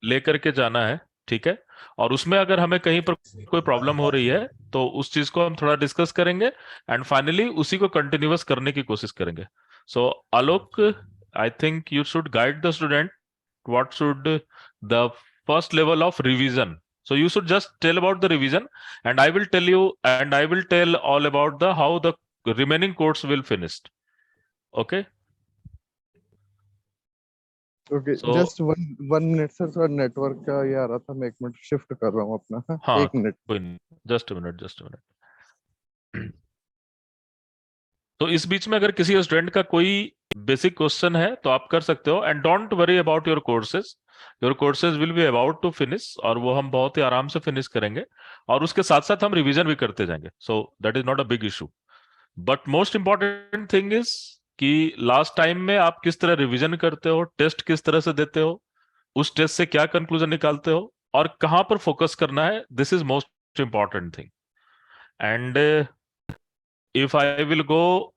लेकर के जाना है, ठीक है। और उसमें अगर हमें कहीं पर कोई प्रॉब्लम हो रही है तो उस चीज को हम थोड़ा डिस्कस करेंगे, एंड फाइनली उसी को कंटिन्यूअस करने की कोशिश करेंगे। So Alok, I think you should guide the student what should the first level of revision. So you should just tell about the revision, and I will tell all about the how the remaining course will finished. Okay. Okay, So just one one minute sir, थोड़ा network का ये आ रहा था, मैं 1 minute shift कर रहा हूँ अपना। हाँ, हाँ, 1 मिनट। कोई नहीं, just a minute, just a minute. तो इस बीच में अगर किसी स्टूडेंट का कोई बेसिक क्वेश्चन है तो आप कर सकते हो, and don't worry about your courses will be about to finish, और वो हम बहुत ही आराम से फिनिश करेंगे, और उसके साथ साथ हम रिवीजन भी करते जाएंगे। So that is not a big issue. But most important thing is कि लास्ट टाइम में आप किस तरह रिवीजन करते हो, टेस्ट किस तरह से देते हो, उस टेस्ट से क्या कंक्लूजन निकालते हो, और कहां पर फोकस करना है, this is most important thing. And if I will go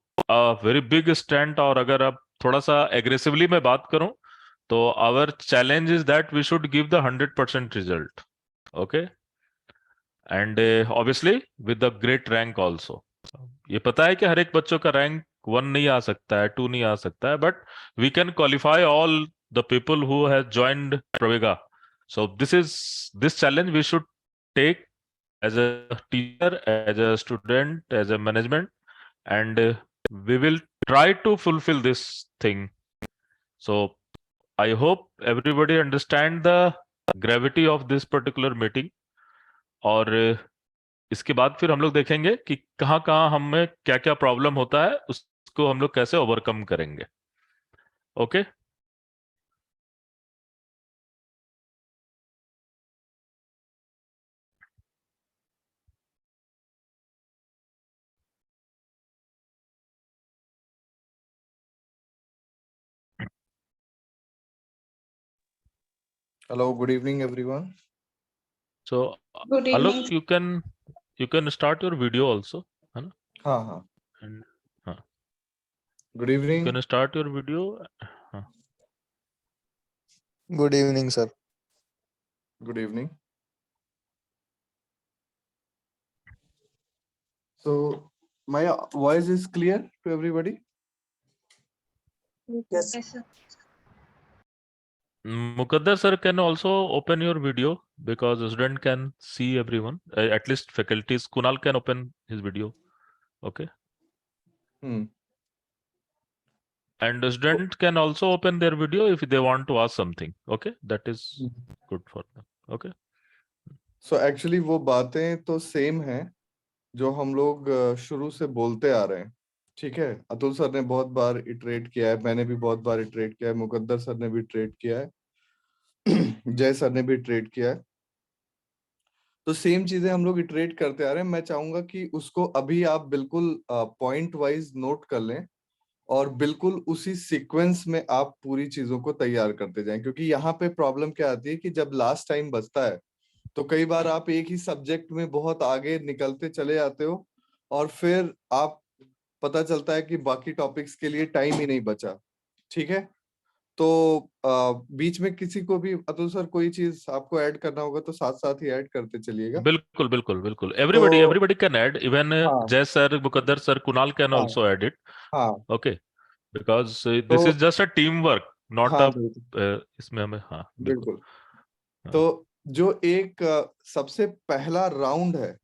very big stand, और अगर अब थोड़ा सा एग्रेसिवली मैं बात करूं, तो our challenge is that we should give the 100% result. Okay. And obviously with the great rank also. ये पता है कि हर एक बच्चों का रैंक 1 नहीं आ सकता है, 2 नहीं आ सकता है, but we can qualify all the people who have joined Pravega. So this challenge we should take as a teacher, as a student, as a management, and we will try to fulfill this thing. So I hope everybody understand the gravity of this particular meeting, और इसके बाद फिर हम लोग देखेंगे कि कहाँ कहाँ हमें क्या क्या प्रॉब्लम होता है, उसको हम लोग कैसे ओवरकम करेंगे। Okay. Hello, good evening everyone. So Good evening. Alok, you can start your video also, है ना? हाँ हाँ, And हाँ, good you evening. can start your video. हाँ, Good evening, sir. Good evening. So my voice is clear to everybody? Yes. Yes, sir. Mukadder sir can also open your video, because the student can see everyone. At least faculties. Kunal can open his video. Okay. Hmm. And the student can also open their video if they want to ask something. Okay. That is good for them. Okay. So actually वो बातें तो same हैं जो हम लोग शुरू से बोलते आ रहे हैं। ठीक है, अतुल सर ने बहुत बार इटरेट किया है, मैंने भी बहुत बार इटरेट किया है, मुकद्दर सर ने भी इटरेट किया है, जय सर ने भी इटरेट किया है। तो सेम चीजें हम लोग इटरेट करते आ रहे हैं। मैं चाहूंगा कि उसको अभी आप बिल्कुल पॉइंट वाइज नोट कर लें, और बिल्कुल उसी सीक्वेंस में आप पूरी चीजों को तैयार करते जाएं, क्योंकि यहाँ पे प्रॉब्लम क्या आती है कि जब लास्ट टाइम बचता है तो कई बार आप एक ही सब्जेक्ट में बहुत आगे निकलते चले जाते हो, और फिर आप पता चलता है कि बाकी टॉपिक्स के लिए टाइम ही नहीं बचा। ठीक है, तो बीच में किसी को भी अतुल सर कोई चीज आपको ऐड करना होगा तो साथ साथ ही ऐड करते चलिएगा। बिल्कुल बिल्कुल बिल्कुल। तो Everybody can add. Even हाँ Jay sir, Mukadder sir, Kunal can हाँ also add it. हाँ, Okay. Because तो this is just a teamwork, not हाँ a बिल्कुल इसमें हमें, हाँ बिल्कुल। बिल्कुल। हाँ, तो जो एक सबसे पहला राउंड है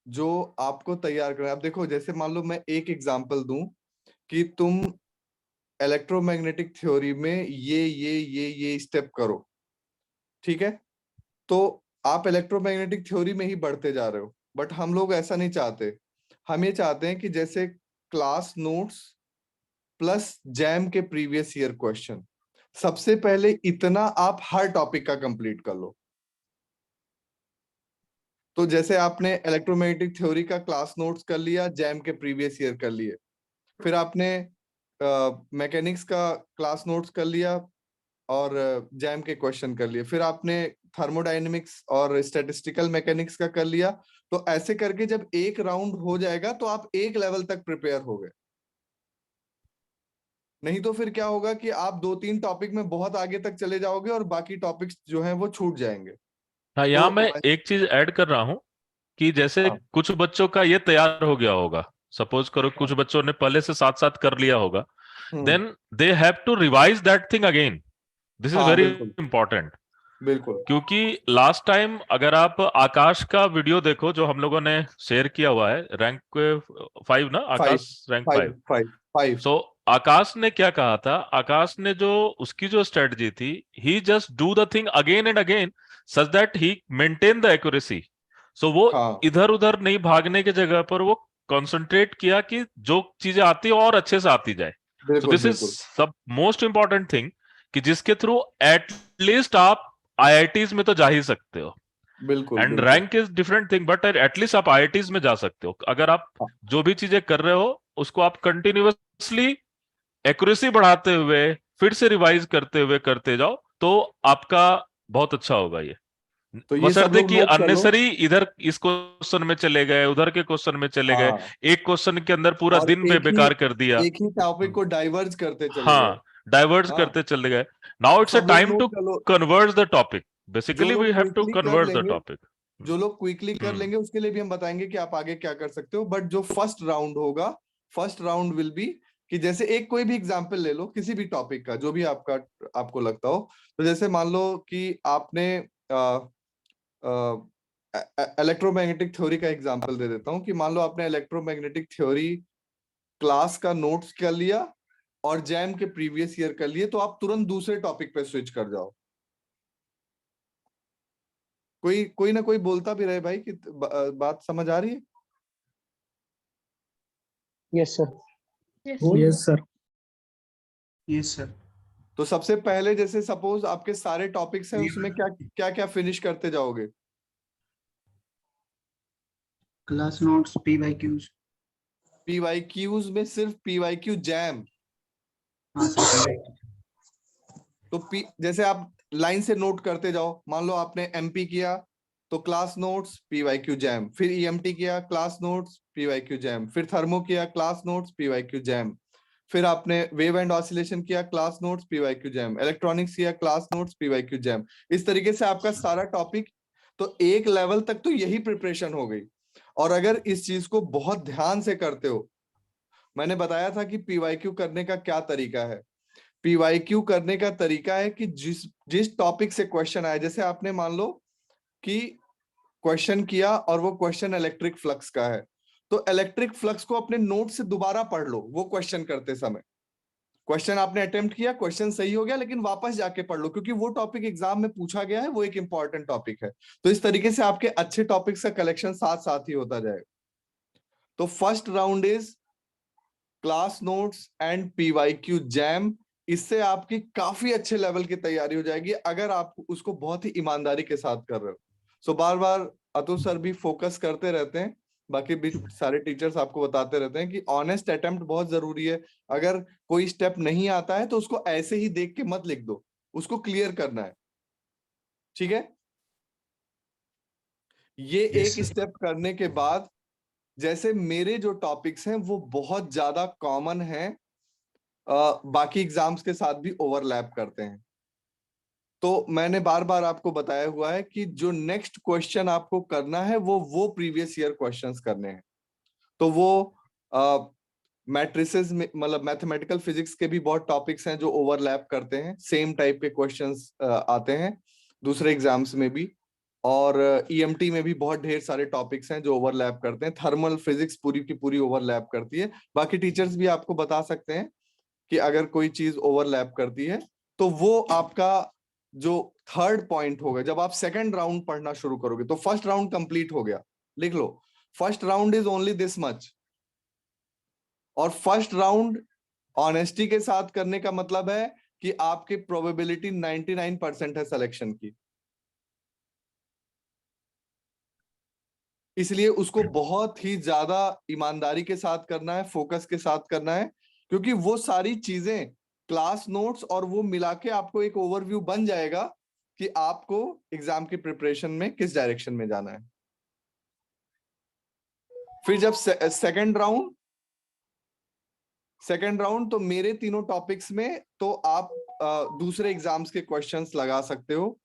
जो आपको तैयार करना है, अब देखो जैसे मान लो मैं एक एग्जांपल दूं कि तुम इलेक्ट्रोमैग्नेटिक थ्योरी में ये स्टेप करो। ठीक है, तो आप इलेक्ट्रोमैग्नेटिक थ्योरी में ही बढ़ते जा रहे हो, बट हम लोग ऐसा नहीं चाहते। हम ये चाहते हैं कि जैसे क्लास नोट्स प्लस जैम के प्रीवियस ईयर क्वेश्चन, सबसे पहले इतना आप हर टॉपिक का कंप्लीट कर लो। तो जैसे आपने इलेक्ट्रोमैग्नेटिक थ्योरी का क्लास नोट्स कर लिया, जैम के प्रीवियस ईयर कर लिए, फिर आपने मैकेनिक्स का क्लास नोट्स कर लिया और जैम के क्वेश्चन कर लिए, फिर आपने थर्मोडायनेमिक्स और स्टैटिस्टिकल मैकेनिक्स का कर लिया। तो ऐसे करके जब एक राउंड हो जाएगा तो आप एक लेवल तक प्रिपेयर हो गए। नहीं तो फिर क्या होगा कि आप 2-3 टॉपिक में बहुत आगे तक चले जाओगे और बाकी टॉपिक्स जो हैं वो छूट जाएंगे। हाँ, यहाँ मैं तो एक चीज ऐड कर रहा हूँ कि जैसे हाँ कुछ बच्चों का ये तैयार हो गया होगा, सपोज करो कुछ हाँ बच्चों ने पहले से साथ साथ कर लिया होगा, hmm, then they have to revise that thing again. This is हाँ वेरी बिल्कुल इंपॉर्टेंट। बिल्कुल। क्योंकि लास्ट टाइम अगर आप आकाश का वीडियो देखो जो हम लोगों ने शेयर किया हुआ है, रैंक 5 ना, five Akash rank 5। Five five five so Akash ने क्या कहा था, आकाश ने जो उसकी जो स्ट्रेटजी थी, he just do the thing again and again such that he maintain the accuracy. So वो हाँ इधर उधर नहीं भागने की जगह पर वो कंसंट्रेट किया कि जो चीजें आती है और अच्छे से आती जाए। सो बिल्कुल दिस इज बिल्कुल सब मोस्ट इंपॉर्टेंट थिंग, कि जिसके थ्रू एटलीस्ट आप आईआईटीज में तो जा ही सकते हो। बिल्कुल एंड बिल्कुल। Rank is different thing, but at least आप आईआईटीज में जा सकते हो अगर आप हाँ, जो भी चीजें कर रहे हो उसको आप कंटिन्यूअसली एक्यूरेसी बढ़ाते हुए फिर से रिवाइज करते हुए करते जाओ, तो आपका बहुत अच्छा होगा ये। तो ये सब बशर्ते लोग कि नोट कर लो। अननेसरी इधर इस क्वेश्चन में चले गए, उधर के क्वेश्चन में चले गए, हाँ एक क्वेश्चन के अंदर पूरा और दिन बेकार कर दिया। एक ही टॉपिक को डाइवर्ज करते चले गए। हाँ, डाइवर्ट हाँ करते चले गए। नाउ इट्स अ सब लोग टाइम नोट टू कर लो। Convert the topic. जो बेसिकली वी लोग हैव टू क्विकली कर कन्वर्ट द लेंगे टॉपिक। जो लोग क्विकली कर लेंगे उसके लिए भी हम बताएंगे कि आप आगे क्या कर सकते हो। बट जो फर्स्ट राउंड होगा, फर्स्ट राउंड विल बी कि जैसे एक कोई भी एग्जांपल ले लो किसी भी टॉपिक का जो भी आपका आपको लगता हो। तो जैसे मान लो कि आपने इलेक्ट्रोमैग्नेटिक थ्योरी का एग्जांपल दे देता हूं कि मान लो आपने इलेक्ट्रोमैग्नेटिक थ्योरी क्लास का नोट्स कर लिया और जैम के प्रीवियस ईयर कर लिए, तो आप तुरंत दूसरे टॉपिक पे स्विच कर जाओ। कोई कोई ना कोई बोलता भी रहे भाई कि बात समझ आ रही है। Yes sir. Yes sir. Yes sir. तो सबसे पहले जैसे सपोज आपके सारे टॉपिक्स हैं उसमें क्या क्या क्या फिनिश करते जाओगे। Class notes, PYQs। पीवाईक्यूज में सिर्फ पीवाईक्यू जैम। हाँ सर। तो जैसे आप लाइन से नोट करते जाओ। मान लो आपने एमपी किया तो क्लास नोट्स पीवाईक्यू जैम, फिर ईएमटी किया क्लास नोट्स पीवाईक्यू जैम, फिर थर्मो किया क्लास नोट्स पीवाईक्यू जैम, फिर आपने वेव एंड ऑसिलेशन किया class notes PYQ jam, electronics किया क्लास नोट्स पीवाईक्यू जैम। इस तरीके से आपका सारा टॉपिक, तो एक लेवल तक तो यही प्रिपरेशन हो गई। और अगर इस चीज को बहुत ध्यान से करते हो, मैंने बताया था कि पीवाईक्यू करने का क्या तरीका है। पीवाईक्यू करने का तरीका है कि जिस जिस टॉपिक से क्वेश्चन आए, जैसे आपने मान लो कि क्वेश्चन किया और वो क्वेश्चन इलेक्ट्रिक फ्लक्स का है, तो इलेक्ट्रिक फ्लक्स को अपने नोट से दोबारा पढ़ लो। वो क्वेश्चन करते समय क्वेश्चन आपने अटेम्प्ट किया, क्वेश्चन सही हो गया, लेकिन वापस जाके पढ़ लो क्योंकि वो टॉपिक एग्जाम में पूछा गया है, वो एक इंपॉर्टेंट टॉपिक है। तो इस तरीके से आपके अच्छे टॉपिक्स का कलेक्शन साथ साथ ही होता जाएगा। तो first round is class notes and PYQ jam. इससे आपकी काफी अच्छे लेवल की तैयारी हो जाएगी अगर आप उसको बहुत ही ईमानदारी के साथ कर रहे हो। सो बार बार अतुल सर भी फोकस करते रहते हैं, बाकी भी सारे टीचर्स आपको बताते रहते हैं कि ऑनेस्ट अटेम्प्ट बहुत जरूरी है। अगर कोई स्टेप नहीं आता है तो उसको ऐसे ही देख के मत लिख दो, उसको क्लियर करना है। ठीक है, ये एक स्टेप करने के बाद जैसे मेरे जो टॉपिक्स हैं वो बहुत ज्यादा कॉमन हैं, बाकी एग्जाम्स के साथ भी ओवरलैप करते हैं। तो मैंने बार बार आपको बताया हुआ है कि जो नेक्स्ट क्वेश्चन आपको करना है वो प्रीवियस ईयर क्वेश्चंस करने हैं। तो वो मैट्रिसेस में, मतलब मैथमेटिकल फिजिक्स के भी बहुत टॉपिक्स हैं जो ओवरलैप करते हैं, सेम टाइप के क्वेश्चंस आते हैं दूसरे एग्जाम्स में भी। और ईएमटी में भी बहुत ढेर सारे टॉपिक्स हैं जो ओवरलैप करते हैं। थर्मल फिजिक्स पूरी की पूरी ओवरलैप करती है। बाकी टीचर्स भी आपको बता सकते हैं कि अगर कोई चीज ओवरलैप करती है तो वो आपका जो थर्ड पॉइंट होगा जब आप सेकंड राउंड पढ़ना शुरू करोगे। तो फर्स्ट राउंड कंप्लीट हो गया, लिख लो first round is only this much. और फर्स्ट राउंड ऑनेस्टी के साथ करने का मतलब है कि आपकी प्रोबेबिलिटी 99% है सिलेक्शन की, इसलिए उसको बहुत ही ज्यादा ईमानदारी के साथ करना है, फोकस के साथ करना है। क्योंकि वो सारी चीजें क्लास नोट्स और वो मिला के आपको एक ओवरव्यू बन जाएगा कि आपको एग्जाम की प्रिपरेशन में किस डायरेक्शन में जाना है। फिर जब सेकंड राउंड सेकेंड राउंड तो मेरे तीनों टॉपिक्स में तो आप दूसरे एग्जाम्स के क्वेश्चंस लगा सकते हो।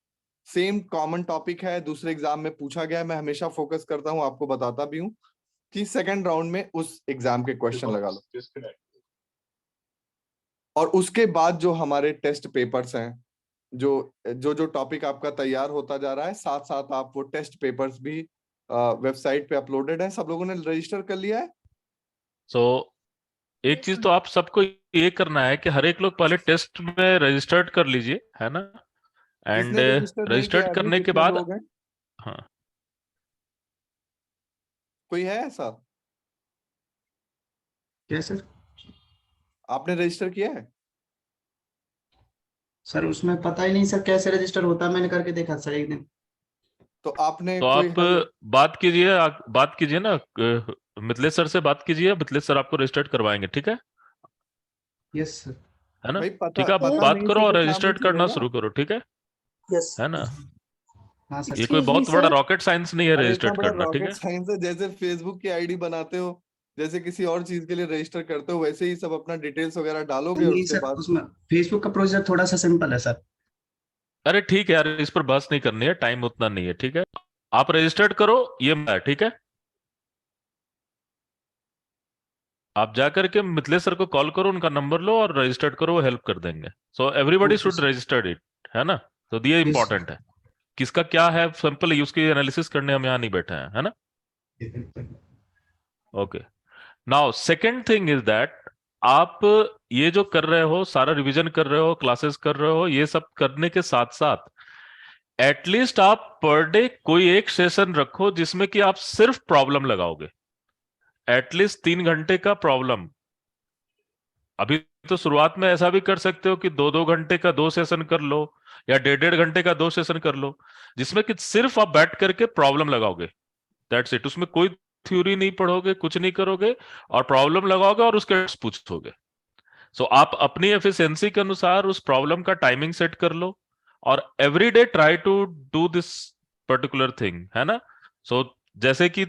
सेम कॉमन टॉपिक है, दूसरे एग्जाम में पूछा गया है, मैं हमेशा फोकस करता हूं, आपको बताता भी हूं कि सेकेंड राउंड में उस एग्जाम के क्वेश्चन लगा लो। और उसके बाद जो हमारे टेस्ट पेपर्स हैं, जो जो टॉपिक आपका तैयार होता जा रहा है, साथ साथ आप वो टेस्ट पेपर्स भी वेबसाइट पे अपलोडेड है। सब लोगों ने रजिस्टर कर लिया है? एक चीज तो आप सबको ये करना है कि हर एक लोग पहले टेस्ट में रजिस्टर्ड कर लीजिए, है ना। एंड जिसने रजिस्टर नहीं किया रजिस्टर्ड अभी, करने के कितने बाद, लोग हैं? हाँ, कोई है ऐसा? क्या सर? आपने रजिस्टर किया है? सर उसमें पता ही नहीं सर कैसे रजिस्टर होता है, मैंने करके देखा सर एक दिन। तो आपने तो कोई आप बात कीजिए ना, मिथिलेश सर से बात कीजिए, मिथिलेश सर आपको रजिस्टर्ड करवाएंगे, ठीक है? Yes sir. है ना? भाई ठीक है, आप पता बात नहीं करो से और तो काम नहीं रजिस्टर्ड करना चलेगा। शुरू करो, ठीक है? यस है ना? हाँ सर। ये कोई बहुत बड़ा रॉकेट साइंस नहीं है अरे इतना रजिस्टर्ड बड़ा करना, ठीक रॉकेट है? साइंस है, जैसे फेसबुक की आईडी बनाते हो, जैसे किसी और चीज के लिए रजिस्टर करते हो, वैसे ही सब अपना डिटेल्स वगैरह डालोगे और नहीं उसके सर, बाद उसमें फेसबुक का प्रोसीजर थोड़ा सा सिंपल है सर। अरे ठीक है यार, इस पर बहस नहीं करनी है, टाइम उतना नहीं है, ठीक है? आप रजिस्टर्ड करो, ये ठीक है? आप जाकर के मिथिलेश सर को कॉल करो, उनका नंबर लो और रजिस्टर्ड करो, वो हेल्प कर देंगे। So everybody okay should sir. Registered it, है ना? तो ये यस इंपॉर्टेंट है। किसका क्या है, सिंपल यूज की एनालिसिस करने हम यहाँ नहीं बैठे हैं, है ना? Sir. Okay. Now second thing is that आप ये जो कर रहे हो, सारा रिवीजन कर रहे हो, क्लासेस कर रहे हो, ये सब करने के साथ साथ एटलीस्ट आप पर डे कोई एक सेशन रखो जिसमें कि आप सिर्फ प्रॉब्लम लगाओगे। एटलीस्ट 3 घंटे का प्रॉब्लम। अभी तो शुरुआत में ऐसा भी कर सकते हो कि 2-2 घंटे का 2 सेशन कर लो, या 1.5-1.5 घंटे का 2 सेशन कर लो, जिसमें कि सिर्फ आप बैठ करके प्रॉब्लम लगाओगे। That's it. उसमें कोई थ्योरी नहीं पढ़ोगे, कुछ नहीं करोगे, और प्रॉब्लम लगाओगे और उसके पूछोगे। सो आप अपनी एफिशिएंसी के अनुसार उस प्रॉब्लम का टाइमिंग सेट कर लो, और every day try to do this particular thing, है ना? सो जैसे कि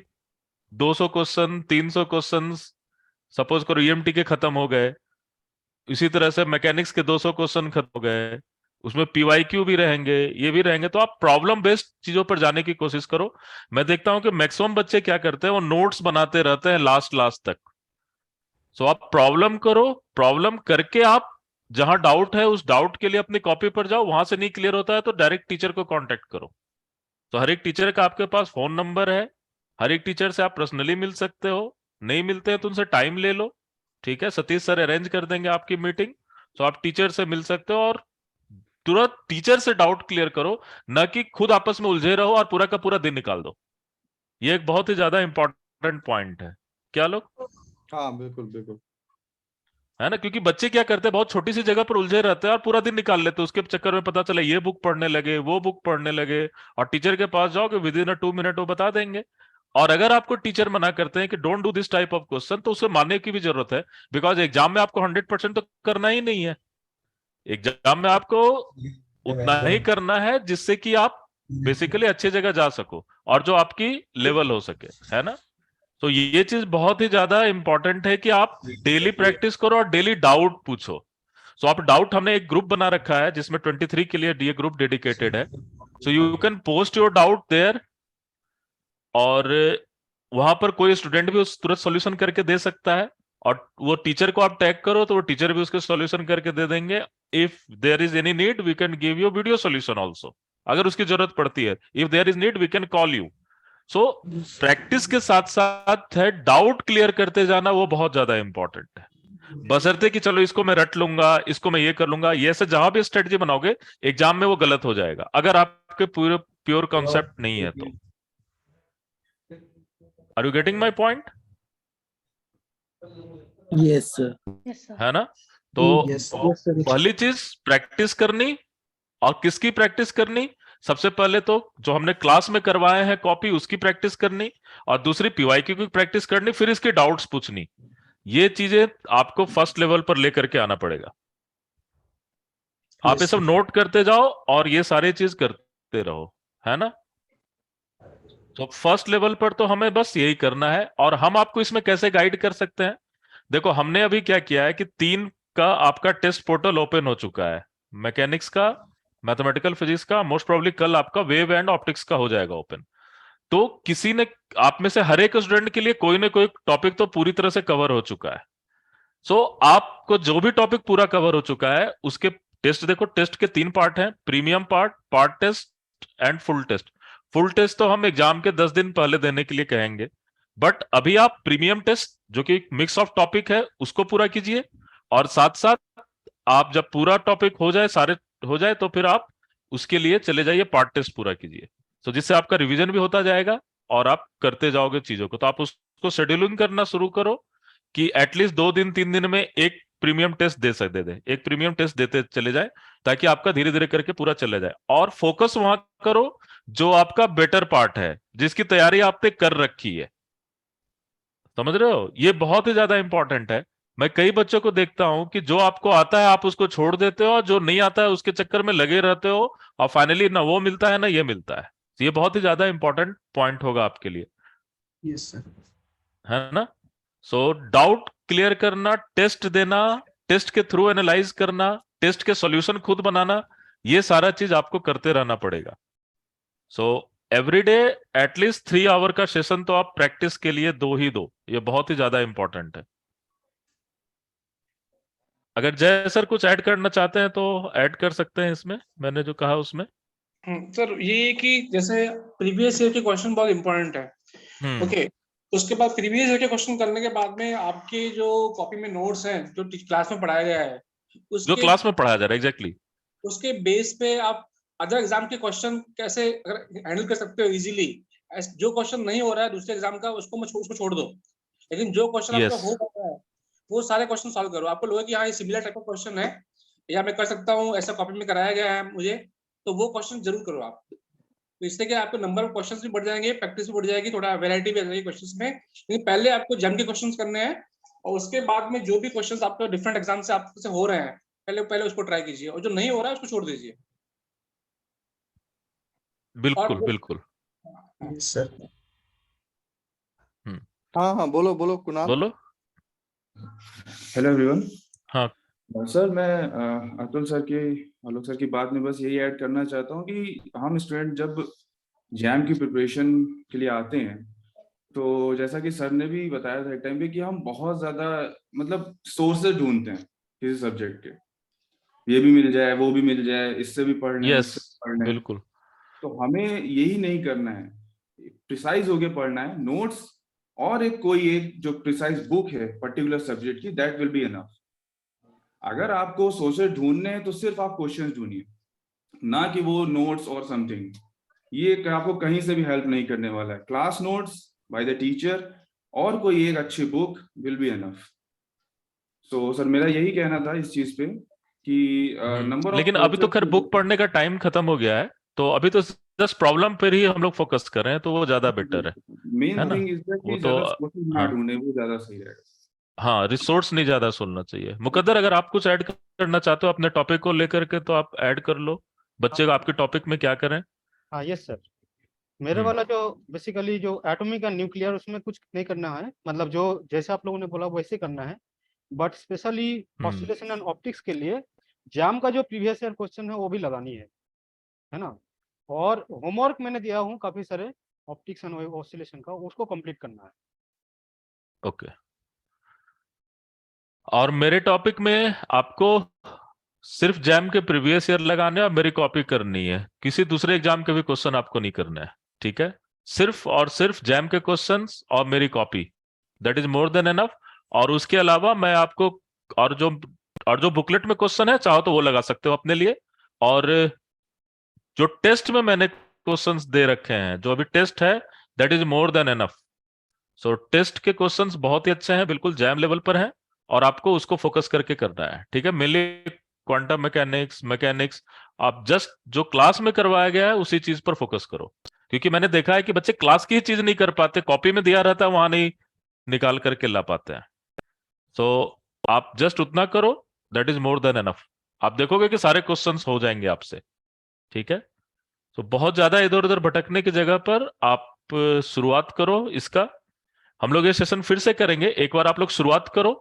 200 क्वेश्चन, 300 क्वेश्चन सपोज करो ईएमटी के खत्म हो गए, इसी तरह से मैकेनिक्स के 200 क्वेश्चन खत्म हो गए, उसमें पीवाईक्यू भी रहेंगे, ये भी रहेंगे, तो आप प्रॉब्लम बेस्ड चीजों पर जाने की कोशिश करो। मैं देखता हूं कि मैक्सिमम बच्चे क्या करते हैं, वो नोट्स बनाते रहते हैं लास्ट लास्ट तक। सो आप प्रॉब्लम करो, प्रॉब्लम करके आप जहां डाउट है उस डाउट के लिए अपनी कॉपी पर जाओ, वहां से नहीं क्लियर होता है तो डायरेक्ट टीचर को कांटेक्ट करो। तो हर एक टीचर का आपके पास फोन नंबर है, हर एक टीचर से आप पर्सनली मिल सकते हो, नहीं मिलते हैं तो उनसे टाइम ले लो, ठीक है? सतीश सर अरेंज कर देंगे आपकी मीटिंग। तो आप टीचर से मिल सकते हो और तुरंत टीचर से डाउट क्लियर करो, ना कि खुद आपस में उलझे रहो और पूरा का पूरा दिन निकाल दो। ये एक बहुत ही ज्यादा इंपॉर्टेंट पॉइंट है। क्या लोग? हाँ बिल्कुल बिल्कुल। है ना? क्योंकि बच्चे क्या करते हैं, बहुत छोटी सी जगह पर उलझे रहते हैं और पूरा दिन निकाल लेते हैं, उसके चक्कर में पता चला ये बुक पढ़ने लगे, वो बुक पढ़ने लगे, और टीचर के पास जाओगे विद इन 2 मिनट वो बता देंगे। और अगर आपको टीचर मना करते हैं कि don't do this type of question, तो उसे मानने की भी जरूरत है, बिकॉज एग्जाम में आपको 100% तो करना ही नहीं है। एग्जाम में आपको उतना ही करना है जिससे कि आप बेसिकली अच्छी जगह जा सको और जो आपकी लेवल हो सके, है ना? तो ये चीज बहुत ही ज्यादा इंपॉर्टेंट है कि आप डेली प्रैक्टिस करो और डेली डाउट पूछो। सो आप डाउट, हमने एक ग्रुप बना रखा है जिसमें 23 के लिए ये ग्रुप डेडिकेटेड है। So you can post your doubt there, और वहां पर कोई स्टूडेंट भी उस तुरंत सॉल्यूशन करके दे सकता है, और वो टीचर को आप टैग करो तो वो टीचर भी उसके सॉल्यूशन करके दे देंगे। If there is any need we can give you video solution also, अगर उसकी जरूरत पड़ती है। If there is need we can call you. So practice के साथ साथ है डाउट क्लियर करते जाना, वो बहुत ज्यादा इंपॉर्टेंट है। बशर्ते कि चलो इसको मैं रट लूंगा, इसको मैं ये कर लूंगा, ये ऐसे जहां भी स्ट्रेटजी बनाओगे एग्जाम में वो गलत हो जाएगा, अगर आपके पूरे प्योर कॉन्सेप्ट नहीं है तो। Are you getting my point? Yes, sir. Yes, sir. है ना? तो यस Yes, sir. पहली चीज प्रैक्टिस करनी, और किसकी प्रैक्टिस करनी? सबसे पहले तो जो हमने क्लास में करवाए हैं कॉपी, उसकी प्रैक्टिस करनी, और दूसरी पीवाईक्यू की प्रैक्टिस करनी, फिर इसके डाउट्स पूछनी। ये चीजें आपको फर्स्ट लेवल पर लेकर के आना पड़ेगा। आप ये सब नोट करते जाओ और ये सारी चीज करते रहो, है ना? तो फर्स्ट लेवल पर तो हमें बस यही करना है, और हम आपको इसमें कैसे गाइड कर सकते हैं? देखो हमने अभी क्या किया है कि 3 का आपका टेस्ट पोर्टल ओपन हो चुका है, मैकेनिक्स का, मैथमेटिकल फिजिक्स का, मोस्ट प्रोबेबली कल आपका वेव एंड ऑप्टिक्स का हो जाएगा ओपन। तो किसी ने, आप में से हर एक स्टूडेंट के लिए कोई ना कोई टॉपिक तो पूरी तरह से कवर हो चुका है। सो आपको जो भी टॉपिक पूरा कवर हो चुका है उसके टेस्ट देखो, टेस्ट के 3 पार्ट हैं, premium part, part test and full test. Full test तो हम एग्जाम के 10 दिन पहले देने के लिए कहेंगे, बट अभी आप प्रीमियम टेस्ट जो कि मिक्स ऑफ टॉपिक है उसको पूरा कीजिए, और साथ साथ आप जब पूरा टॉपिक हो जाए, सारे हो जाए, तो फिर आप उसके लिए चले जाइए, पार्ट टेस्ट पूरा कीजिए। तो जिससे आपका रिवीजन भी होता जाएगा और आप करते जाओगे चीजों को। तो आप उसको शेड्यूलिंग करना शुरू करो कि एटलीस्ट 2 दिन 3 दिन में एक प्रीमियम टेस्ट दे एक प्रीमियम टेस्ट देते चले जाए, ताकि आपका धीरे धीरे करके पूरा चला जाए। और फोकस वहां करो जो आपका बेटर पार्ट है, जिसकी तैयारी आपने कर रखी है। समझ रहे हो, ये बहुत ही ज्यादा इंपॉर्टेंट है। मैं कई बच्चों को देखता हूं कि जो आपको आता है आप उसको छोड़ देते हो, और जो नहीं आता है उसके चक्कर में लगे रहते हो, और फाइनली ना वो मिलता है ना ये मिलता है। तो ये बहुत ही ज्यादा इंपॉर्टेंट पॉइंट होगा आपके लिए, यस सर। है ना। सो डाउट क्लियर करना, टेस्ट देना, टेस्ट के थ्रू एनालाइज करना, टेस्ट के सॉल्यूशन खुद बनाना, ये सारा चीज आपको करते रहना पड़ेगा। सो एवरीडे एटलीस्ट 3 आवर का सेशन तो आप प्रैक्टिस के लिए दो ही दो, ये बहुत ही ज्यादा इंपॉर्टेंट है। अगर जय सर कुछ ऐड करना चाहते हैं तो ऐड कर सकते हैं इसमें, मैंने जो कहा उसमें। सर ये कि जैसे प्रीवियस ईयर के क्वेश्चन बहुत इंपॉर्टेंट है, ओके। उसके बाद प्रीवियस ईयर के क्वेश्चन करने के बाद में आपके जो कॉपी में नोट्स हैं जो क्लास में पढ़ाया गया है, जो उसके क्लास में पढ़ाया जा रहा है, एग्जैक्टली उसके बेस पे आप अदर एग्जाम के क्वेश्चन कैसे हैंडल कर सकते हो इजीली। जो क्वेश्चन नहीं हो रहा है दूसरे एग्जाम का उसको छोड़ दो, लेकिन जो क्वेश्चन आपका यस हो रहा है वो सारे क्वेश्चन सॉल्व करो। आपको लगे कि हाँ ये सिमिलर टाइप का क्वेश्चन है या मैं कर सकता हूँ, ऐसा कॉपी में कराया गया है मुझे, तो वो क्वेश्चन जरूर करो आप। तो इससे क्या आपको नंबर ऑफ क्वेश्चंस भी बढ़ जाएंगे, प्रैक्टिस भी बढ़ जाएगी, थोड़ा वैरायटी भी आ जाएगी क्वेश्चंस में। लेकिन पहले आपको जम के क्वेश्चंस करने हैं, और उसके बाद में जो भी क्वेश्चंस आपको डिफरेंट एग्जाम से आपसे हो रहे हैं पहले उसको ट्राई कीजिए, और जो नहीं हो रहा है उसको छोड़ दीजिए। बिल्कुल और बिल्कुल। Yes sir. हाँ हाँ, बोलो बोलो कुणाल। बोलो। Hello everyone. हाँ सर मैं अतुल सर की आलोक सर की बात में बस यही ऐड करना चाहता हूँ कि हम स्टूडेंट जब जैम की प्रिपरेशन के लिए आते हैं, तो जैसा कि सर ने भी बताया था एक टाइम पे कि हम बहुत ज़्यादा मतलब सोर्सेज ढूंढते हैं किसी सब्जेक्ट के, ये भी मिल जाए वो भी मिल जाए, इससे भी पढ़ना है यस उससे भी पढ़ना है। बिल्कुल। तो हमें यही नहीं करना है, प्रिसाइज होके पढ़ना है, नोट्स और एक जो प्रिसाइज बुक है पर्टिकुलर सब्जेक्ट की, दैट विल बी इनफ। अगर आपको सोर्सेज ढूंढने हैं तो सिर्फ आप क्वेश्चंस ढूंढिए, ना कि वो नोट्स और समथिंग। ये आपको कहीं से भी हेल्प नहीं करने वाला है। Class notes by the teacher और कोई एक अच्छी book will be enough. So sir मेरा यही कहना था इस चीज पे कि नंबर ऑफ लेकिन अभी तो खैर बुक पढ़ने का टाइम खत्म हो गया है, तो अभी तो जस्ट प्रॉब्लम पर ही हम लोग फोकस कर रहे हैं, तो वो ज्यादा बेटर है मेन ना। थिंग इज दैट वो कि तो ज्यादा सोर्सेज ना हाँ ढूंढे, वो ज्यादा सही रहेगा। हाँ, रिसोर्स नहीं ज्यादा सुनना चाहिए। मुकद्दर अगर आप कुछ ऐड करना चाहते हो अपने टॉपिक को लेकर के तो आप ऐड कर लो, बच्चे को आपके टॉपिक में क्या करें। हाँ यस सर। मेरे हम्म। वाला जो बेसिकली जो एटॉमिक एंड न्यूक्लियर, उसमें कुछ नहीं करना है, मतलब जो जैसे आप लोगों ने बोला वैसे करना है। But specially oscillation and optics के लिए जाम का जो प्रीवियस ईयर क्वेश्चन है वो भी लगानी है ना। और होमवर्क मैंने दिया हूँ काफी सारे ऑप्टिक्स एंड ऑसिलेशन का, उसको कंप्लीट करना है। ओके। और मेरे टॉपिक में आपको सिर्फ जैम के प्रीवियस ईयर लगाने और मेरी कॉपी करनी है, किसी दूसरे एग्जाम के भी क्वेश्चन आपको नहीं करना है, ठीक है। सिर्फ और सिर्फ जैम के क्वेश्चंस और मेरी copy, that is more than enough. और उसके अलावा मैं आपको और जो बुकलेट में क्वेश्चन है चाहो तो वो लगा सकते हो अपने लिए। और जो टेस्ट में मैंने क्वेश्चंस दे रखे हैं, जो अभी टेस्ट है, that is more than enough. So test के क्वेश्चंस बहुत ही अच्छे हैं, बिल्कुल जैम लेवल पर हैं, और आपको उसको फोकस करके करना है, ठीक है। मेनली क्वांटम मैकेनिक्स आप जस्ट जो क्लास में करवाया गया है उसी चीज पर फोकस करो, क्योंकि मैंने देखा है कि बच्चे क्लास की ही चीज नहीं कर पाते, कॉपी में दिया रहता है वहां नहीं निकाल करके ला पाते हैं। सो आप जस्ट उतना करो, that is more than enough. आप देखोगे कि सारे क्वेश्चंस हो जाएंगे आपसे, ठीक है। तो बहुत ज्यादा इधर उधर भटकने की जगह पर आप शुरुआत करो इसका। हम लोग ये सेशन फिर से करेंगे, एक बार आप लोग शुरुआत करो,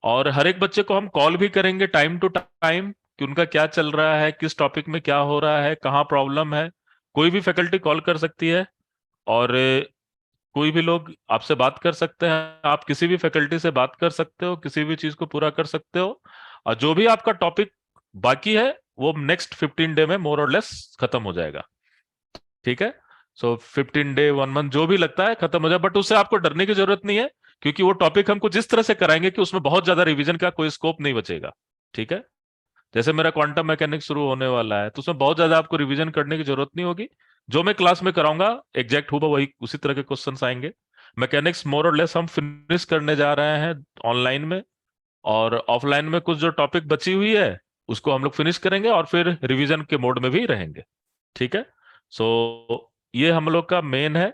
और हर एक बच्चे को हम कॉल भी करेंगे टाइम टू टाइम कि उनका क्या चल रहा है, किस टॉपिक में क्या हो रहा है, कहाँ प्रॉब्लम है। कोई भी फैकल्टी कॉल कर सकती है और कोई भी लोग आपसे बात कर सकते हैं। आप किसी भी फैकल्टी से बात कर सकते हो, किसी भी चीज को पूरा कर सकते हो, और जो भी आपका टॉपिक बाकी है वो नेक्स्ट 15 डे में मोर और लेस खत्म हो जाएगा। ठीक है, सो 15 डे 1 मंथ जो भी लगता है खत्म हो जाए, बट उससे आपको डरने की जरूरत नहीं है, क्योंकि वो टॉपिक हमको जिस तरह से कराएंगे कि उसमें बहुत ज्यादा रिवीजन का कोई स्कोप नहीं बचेगा। ठीक है, जैसे मेरा क्वांटम मैकेनिक्स शुरू होने वाला है तो उसमें बहुत ज्यादा आपको रिवीजन करने की जरूरत नहीं होगी। जो मैं क्लास में कराऊंगा एग्जैक्ट होगा वही उसी तरह के क्वेश्चंस आएंगे। मैकेनिक्स मोर और लेस हम फिनिश करने जा रहे हैं ऑनलाइन में, और ऑफलाइन में कुछ जो टॉपिक बची हुई है उसको हम लोग फिनिश करेंगे और फिर रिवीजन के मोड में भी रहेंगे। ठीक है, सो ये हम लोग का मेन है।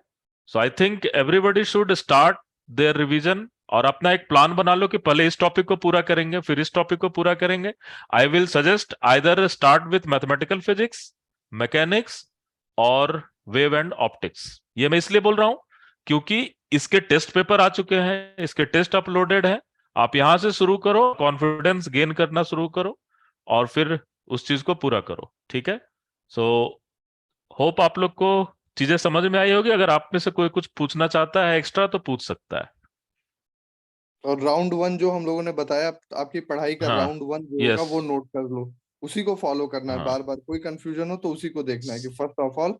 So I think everybody should start their revision, और अपना एक प्लान बना लो कि पहले इस टॉपिक को पूरा करेंगे फिर इस टॉपिक को पूरा करेंगे। I will suggest either start with mathematical physics, mechanics और वेव एंड ऑप्टिक्स। ये मैं इसलिए बोल रहा हूं क्योंकि इसके टेस्ट पेपर आ चुके हैं, इसके टेस्ट अपलोडेड है। आप यहां से शुरू करो, कॉन्फिडेंस गेन करना शुरू करो और फिर उस चीज को पूरा करो। ठीक है, सो होप आप लोग को चीजें समझ में आई होगी। अगर आप में से कोई कुछ पूछना चाहता है एक्स्ट्रा तो पूछ सकता है। और राउंड 1 जो हम लोगों ने बताया, आपकी पढ़ाई का हाँ, राउंड 1 जो यस, होगा वो नोट कर लो, उसी को फॉलो करना है। हाँ, बार बार कोई कंफ्यूजन हो तो उसी को देखना है कि first of all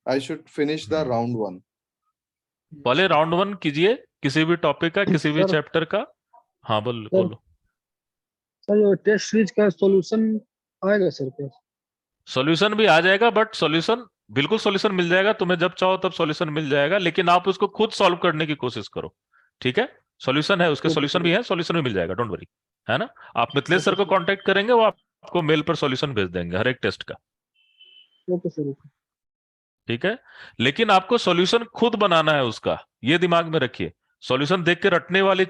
I should finish the round 1। पहले राउंड 1 कीजिए किसी भी टॉपिक का, किसी भी सर चैप्टर का। हाँ बोलो सर बोलो। सर ये टेस्ट सीरीज का सॉल्यूशन आएगा सर क्या? सॉल्यूशन भी आ जाएगा, बट सॉल्यूशन बिल्कुल सॉल्यूशन मिल जाएगा तुम्हें, जब चाहो तब सॉल्यूशन मिल जाएगा, लेकिन आप उसको खुद सॉल्व करने की कोशिश करो। ठीक है, सॉल्यूशन है, उसके ओके सॉल्यूशन सर, भी है, सॉल्यूशन भी मिल जाएगा, डोंट वरी। है ना, आप मिथिलेश सर ओके को सर, कांटेक्ट करेंगे, वो आपको मेल पर सॉल्यूशन भेज देंगे हर एक टेस्ट का। Okay sir, okay. ठीक है, लेकिन आपको सॉल्यूशन खुद बनाना है उसका, ये दिमाग में रखिए। सॉल्यूशन देख के रटने वाले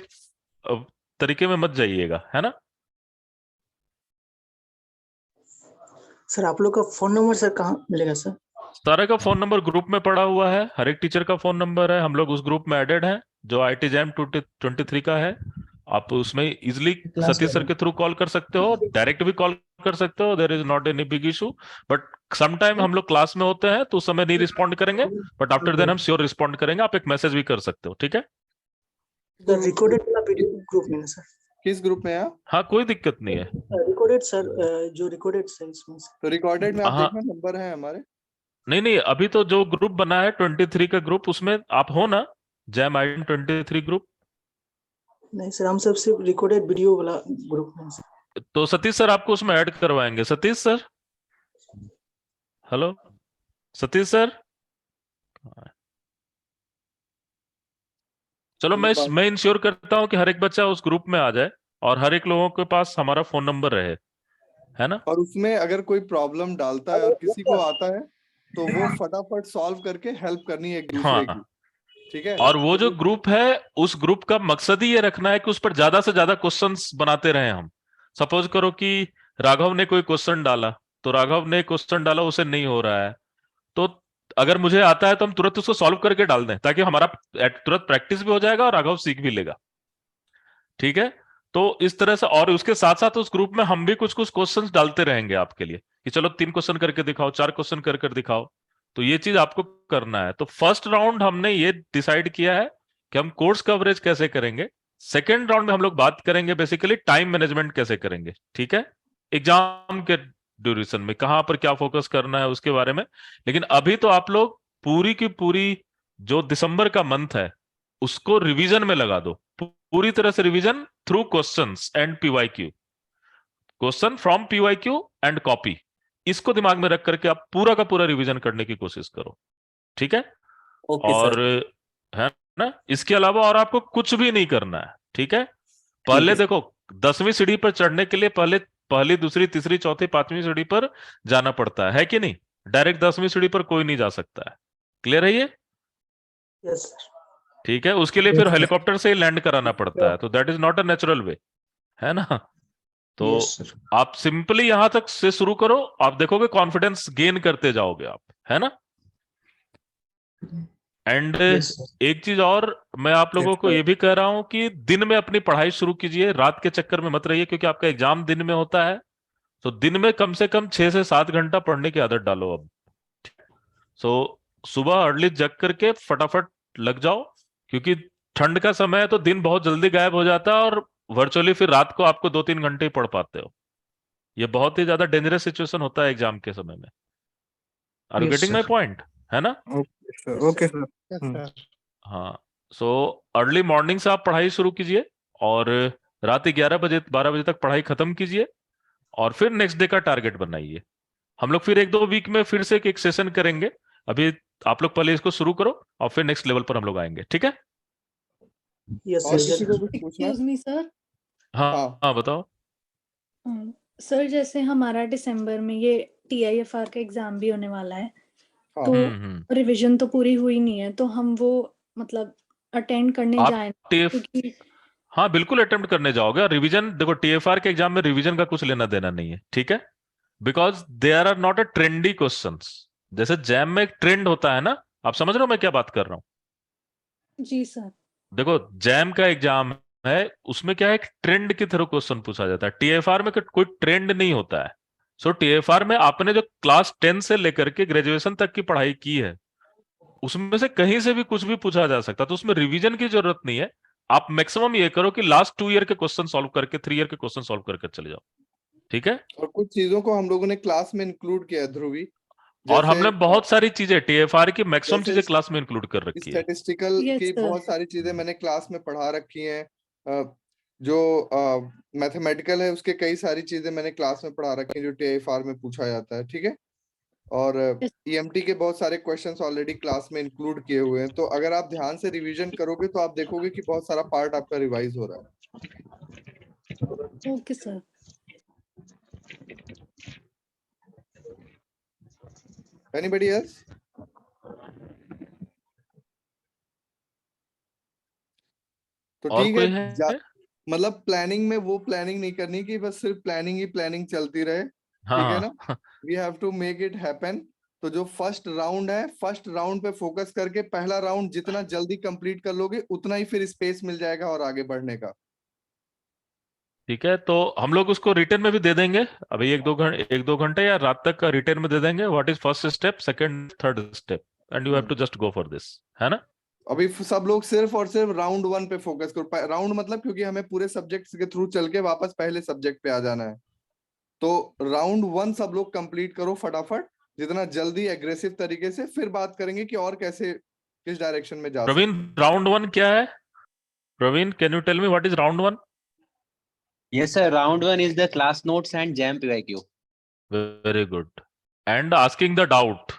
तरीके में मत जाइएगा, है ना। सर आप लोग का फोन नंबर सर कहाँ मिलेगा सर? सारे का फोन नंबर ग्रुप में पड़ा हुआ है, हर एक टीचर का फोन नंबर है, हम लोग उस ग्रुप में एडेड हैं जो IT जैम 23 का है। आप उसमें इजिली क्लास सतीश सर के थ्रू कॉल कर सकते हो, डायरेक्ट भी कॉल कर सकते हो, there is not any big issue. But sometime हम लोग क्लास में होते हैं तो उस समय नहीं रिस्पॉन्ड करेंगे, बट आफ्टर देन हम श्योर रिस्पॉन्ड करेंगे। आप एक मैसेज भी कर सकते हो। ठीक है, सर रिकॉर्डेड वाला वीडियो ग्रुप में ना सर? किस ग्रुप में है आप? हाँ कोई दिक्कत नहीं है। रिकॉर्डेड सर, जो रिकॉर्डेड सर इसमें सर। तो रिकॉर्डेड में आप हाँ, देखना, नंबर है हमारे। नहीं नहीं, अभी तो जो ग्रुप बना है 23 का ग्रुप, उसमें आप हो ना, जैम आई 23 ग्रुप। नहीं सर, हम सब सिर्फ रिकॉर्डेड वीडियो वाला ग्रुप में सर। तो सतीश सर आपको उसमें ऐड करवाएंगे। Satish sir, hello Satish sir. चलो मैं इंश्योर करता हूँ कि हर एक बच्चा उस ग्रुप में आ जाए और हर एक लोगों के पास हमारा फोन नंबर रहे, है ना। और उसमें अगर कोई प्रॉब्लम डालता है और किसी को आता है तो वो फटाफट सॉल्व करके हेल्प करनी है एक दूसरे की। हाँ, ठीक है, और वो जो तो ग्रुप है उस ग्रुप का मकसद ही ये रखना है कि उस पर ज्यादा से ज्यादा क्वेश्चंस बनाते रहे हम। सपोज करो कि राघव ने कोई क्वेश्चन डाला, तो राघव ने क्वेश्चन डाला, उसे नहीं हो रहा है, तो अगर मुझे आता है तो हम तुरंत उसको सॉल्व करके डाल दें, ताकि हमारा तुरंत प्रैक्टिस भी हो जाएगा और राघव सीख भी लेगा। ठीक है, तो इस तरह से, और उसके साथ साथ उस ग्रुप में हम भी कुछ कुछ क्वेश्चंस डालते रहेंगे आपके लिए कि चलो 3 क्वेश्चन करके दिखाओ, 4 क्वेश्चन कर दिखाओ। तो ये चीज आपको करना है। तो फर्स्ट राउंड हमने ये डिसाइड किया है कि हम कोर्स कवरेज कैसे करेंगे। सेकेंड राउंड में हम लोग बात करेंगे बेसिकली टाइम मैनेजमेंट कैसे करेंगे। ठीक है, एग्जाम के ड्यूरेशन में कहां पर क्या फोकस करना है उसके बारे में। लेकिन अभी तो आप लोग पूरी की पूरी जो दिसंबर का मंथ है उसको रिवीजन में लगा दो, पूरी तरह से revision through questions and PYQ, question from PYQ and copy. इसको दिमाग में रख करके आप पूरा का पूरा रिवीजन करने की कोशिश करो। ठीक है, और है ना, इसके अलावा और आपको कुछ भी नहीं करना है। ठीक है, पहले देखो 10वीं सीढ़ी पर चढ़ने के लिए पहले पहली, दूसरी, तीसरी, चौथी, 5वीं सीढ़ी पर जाना पड़ता है कि नहीं। डायरेक्ट 10वीं सीढ़ी पर कोई नहीं जा सकता है। क्लियर है ये? Yes sir. ठीक है, उसके लिए फिर हेलीकॉप्टर से ही लैंड कराना पड़ता है, तो that is not a natural way, है ना। तो यस सर। आप सिंपली यहां तक से शुरू करो, आप देखोगे कॉन्फिडेंस गेन करते जाओगे आप, है ना। And Yes, sir. एक चीज और मैं आप लोगों को ये भी कह रहा हूं कि दिन में अपनी पढ़ाई शुरू कीजिए, रात के चक्कर में मत रहिए, क्योंकि आपका एग्जाम दिन में होता है। तो दिन में कम से कम 6 से 7 घंटा पढ़ने की आदत डालो अब। सो सुबह अर्ली जग करके फटाफट लग जाओ, क्योंकि ठंड का समय है तो दिन बहुत जल्दी गायब हो जाता है, और वर्चुअली फिर रात को आपको 2-3 घंटे ही पढ़ पाते हो। ये बहुत ही ज्यादा डेंजरस सिचुएशन होता है एग्जाम के समय में। Are you Yes, getting my sir. Point, है ना? Okay sir, Yes, okay sir. Sir. Yes, sir. हाँ, सो अर्ली मॉर्निंग से आप पढ़ाई शुरू कीजिए, और रात 11 बजे 12 बजे तक पढ़ाई खत्म कीजिए, और फिर नेक्स्ट डे का टारगेट बनाइए। हम लोग फिर 1-2 वीक में फिर से एक सेशन करेंगे। अभी आप लोग पहले इसको शुरू करो, और फिर नेक्स्ट लेवल पर हम लोग आएंगे, ठीक है? Yes, और sir. किसी को कुछ पूछना है? Excuse me sir. हाँ हाँ। हाँ, बताओ। सर जैसे हमारा दिसंबर में ये TIFR का एग्जाम भी होने वाला है, हाँ। तो रिवीजन तो पूरी हुई नहीं है, तो हम वो मतलब अटेंड करने आप जाए क्योंकि हाँ बिल्कुल अटेम्प्ट करने जाओगे। रिवीजन देखो, TFR के एग्जाम में रिवीजन का कुछ लेना देना नहीं है, ठीक है? Because there are not a trendy questions. जैसे जैम में एक ट्रेंड होता है ना, आप समझ रहे हो मैं क्या बात कर रहा हूँ? जी सर। देखो, जैम का एग्जाम है, उसमें क्या है, एक ट्रेंड की तरह क्वेश्चन पूछा जाता है। TFR में कोई ट्रेंड नहीं होता है। सो TFR में आपने जो क्लास 10 से लेकर के ग्रेजुएशन तक की पढ़ाई की है, उसमें से कहीं से भी कुछ भी पूछा जा सकता है, तो उसमें रिवीजन की जरूरत नहीं है। आप मैक्सिमम ये करो कि लास्ट 2 ईयर के क्वेश्चन सॉल्व करके 3 ईयर के क्वेश्चन सॉल्व करके चले जाओ, ठीक है? और कुछ चीजों को हम लोगों ने क्लास में इंक्लूड किया है ध्रुवी, और हमने बहुत सारी चीजें TFR की मैक्सिमम जैसे चीजें क्लास में इंक्लूड कर रखी है। स्टैटिस्टिकल Yes, की sir. बहुत सारी चीजें मैंने क्लास में पढ़ा रखी हैं। जो मैथमेटिकल है उसके कई सारी चीजें मैंने क्लास में पढ़ा रखी हैं जो TIFR में पूछा जाता है, ठीक है? और Yes. EMT के बहुत सारे क्वेश्चंस ऑलरेडी क्लास में इंक्लूड किए हुए हैं, तो अगर आप ध्यान से रिवीजन करोगे तो आप देखोगे कि बहुत सारा पार्ट आपका रिवाइज हो रहा है। Okay sir. Anybody else? तो और ठीक कोई है, है? मतलब प्लानिंग में वो प्लानिंग नहीं करनी कि बस सिर्फ प्लानिंग ही प्लानिंग चलती रहे, ठीक है ना? हाँ we have to make it happen. तो जो फर्स्ट राउंड है, फर्स्ट राउंड पे फोकस करके पहला राउंड जितना जल्दी कंप्लीट कर लोगे उतना ही फिर स्पेस मिल जाएगा और आगे बढ़ने का। ठीक है, तो हम लोग उसको रिटर्न में भी दे देंगे अभी 1-2 घंटे या रात तक का रिटर्न में दे देंगे। What is first step, second, third step, and you have to just go for this, है ना? अभी सब लोग सिर्फ और सिर्फ राउंड 1 पे फोकस करो। राउंड मतलब क्योंकि हमें पूरे सब्जेक्ट्स के थ्रू चल के वापस पहले सब्जेक्ट पे आ जाना है, तो राउंड 1 सब लोग कंप्लीट करो फटाफट, जितना जल्दी एग्रेसिव तरीके से। फिर बात करेंगे कि और कैसे किस डायरेक्शन में जा सकते प्रवीण, राउंड 1 क्या है? Praveen, can you tell me what is round 1? Yes, sir. Round 1 is the class notes and jam PYQ. Very good. And asking the doubt,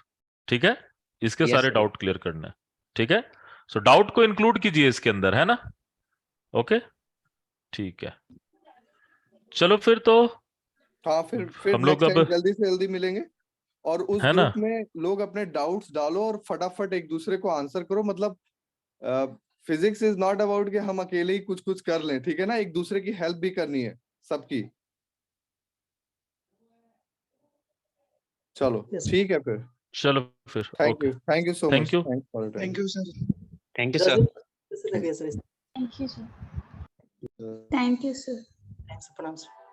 ठीक है? इसके Yes, सारे sir. डाउट क्लियर करने, ठीक है? सो डाउट को इंक्लूड कीजिए इसके अंदर, है ना? ओके, ठीक है। चलो फिर तो हाँ, फिर हम लोग नेक्स्ट टाइम अब, जल्दी से जल्दी मिलेंगे, और उस है ना? ग्रुप में लोग अपने डाउट्स डालो और फटाफट एक दूसरे को आंसर करो। मतलब फिजिक्स इज नॉट अबाउट कि हम अकेले ही कुछ कुछ कर लें, ठीक है ना? एक दूसरे की हेल्प भी करनी है सबकी। चलो Yes. ठीक है फिर। चलो फिर, okay, thank you so Thank much. you. Thanks for your time. Thank you, sir. Thank you, sir. कैसे लगे sir? Thank you, sir. Thank you, sir. Thanks, प्रणाम सर।